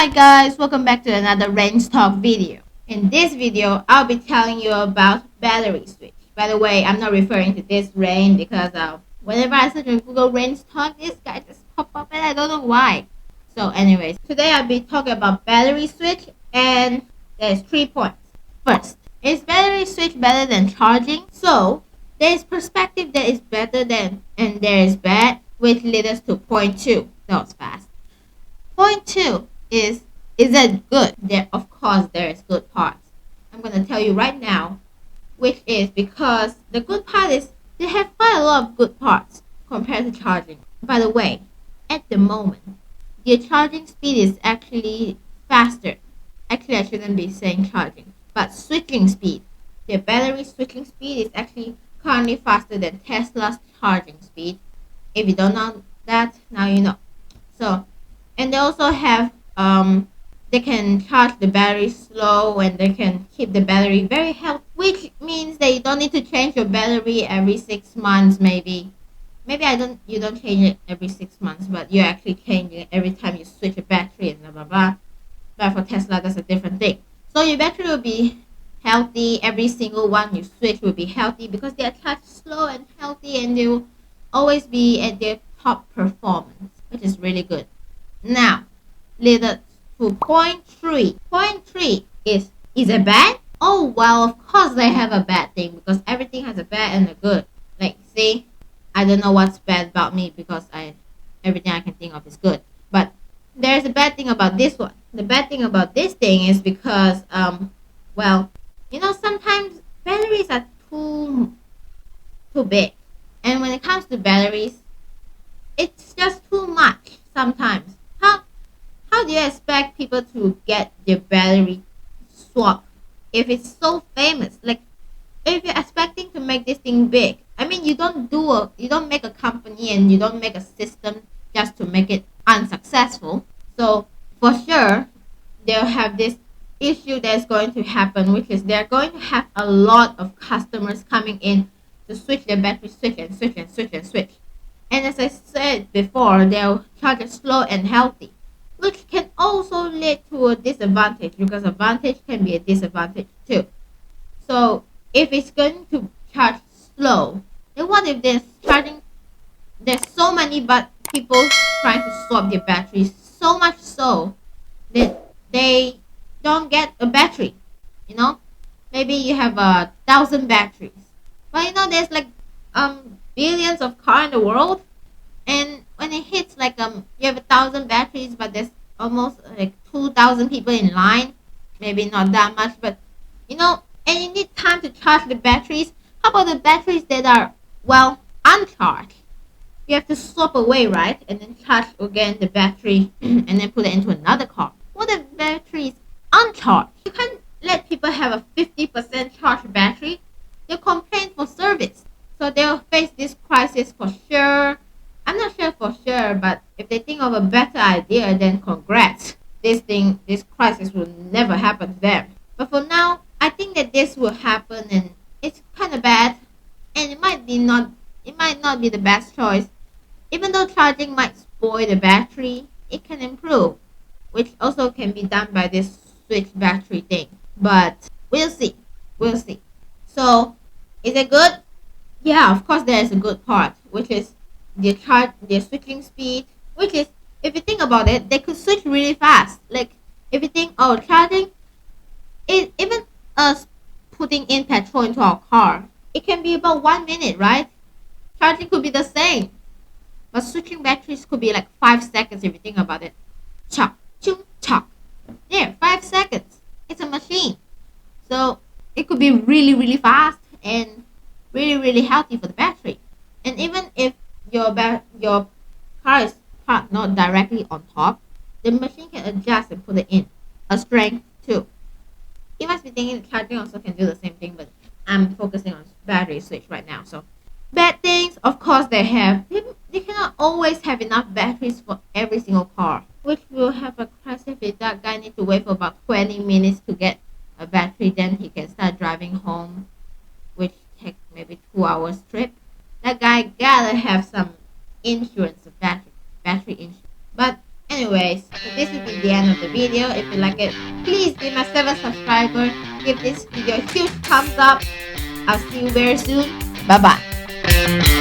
Hi guys, welcome back to another range talk video. In this video, I'll be telling you about battery switch. By the way, I'm not referring to this range because whenever I search on Google range talk, this guy just pop up and I don't know why. So anyways, today I'll be talking about battery switch and there's 3 points. First, is battery switch better than charging? So there is perspective that is better than and there is bad, which leads us to point 2. That was fast. Point 2 is it good? Of course there is good parts. I'm gonna tell you right now, which is because the good part is they have quite a lot of good parts compared to charging. By the way, at the moment, the charging speed is actually faster. Actually, I shouldn't be saying charging, but switching speed. The battery switching speed is actually currently faster than Tesla's charging speed. If you don't know that, now you know. So, and they also have they can charge the battery slow and they can keep the battery very healthy, which means that you don't need to change your battery every 6 months. Maybe you don't change it every 6 months, but you actually change it every time you switch a battery and blah blah blah. But for Tesla, that's a different thing. So your battery will be healthy. Every single one you switch will be healthy because they are charged slow and healthy, and they will always be at their top performance, which is really good. Now, lead us to point 3. Point 3 is it bad? Oh, well, of course they have a bad thing because everything has a bad and a good. Like, see, I don't know what's bad about me because everything I can think of is good. But there's a bad thing about this one. The bad thing about this thing is because, well, sometimes batteries are too big. And when it comes to batteries, it's just too much sometimes. How do you expect people to get their battery swapped if it's so famous? Like, if you're expecting to make this thing big, I mean, you don't make a company and you don't make a system just to make it unsuccessful. So for sure, they'll have this issue that's going to happen, which is they're going to have a lot of customers coming in to switch their battery, switch and switch and switch and switch. And as I said before, they'll charge it slow and healthy, which can also lead to a disadvantage because advantage can be a disadvantage too. So if it's going to charge slow, then what if there's so many people trying to swap their batteries, so much so that they don't get a battery, maybe you have 1,000 batteries, but there's like billions of cars in the world, and when it hits like you have 1,000 batteries but there's almost like 2,000 people in line, maybe not that much, but and you need time to charge the batteries. How about the batteries that are uncharged? You have to swap away, right, and then charge again the battery and then put it into another car. What if battery is uncharged? You can't let people have a 50% charged battery. They'll complain for service, so they'll face this crisis for sure. I'm not sure for sure, but if they think of a better idea, then congrats. This crisis will never happen to them. But for now, I think that this will happen, and it's kind of bad, and it might not be the best choice. Even though charging might spoil the battery, it can improve, which also can be done by this switch battery thing. But we'll see. So, is it good? Yeah, of course there is a good part, which is their switching speed, which is, if you think about it, they could switch really fast. Like, if you think, charging, even us putting in petrol into our car, it can be about 1 minute, right? Charging could be the same, but switching batteries could be like 5 seconds if you think about it. Chop, chung, chop. There, 5 seconds. It's a machine. So it could be really, really fast and really, really healthy for the battery. And even if your car is parked not directly on top, the machine can adjust and put it in a strength too. You must be thinking charging also can do the same thing, but I'm focusing on battery switch right now. So bad things, of course they have. They cannot always have enough batteries for every single car, which will have a crisis if that guy needs to wait for about 20 minutes to get a battery. Then he can start driving home, which takes maybe 2 hours trip. That guy gotta have some insurance of battery insurance. But Anyways, so this will be the end of the video. If you like it, please be my 7th subscriber. Give this video a huge thumbs up. I'll see you very soon. Bye bye.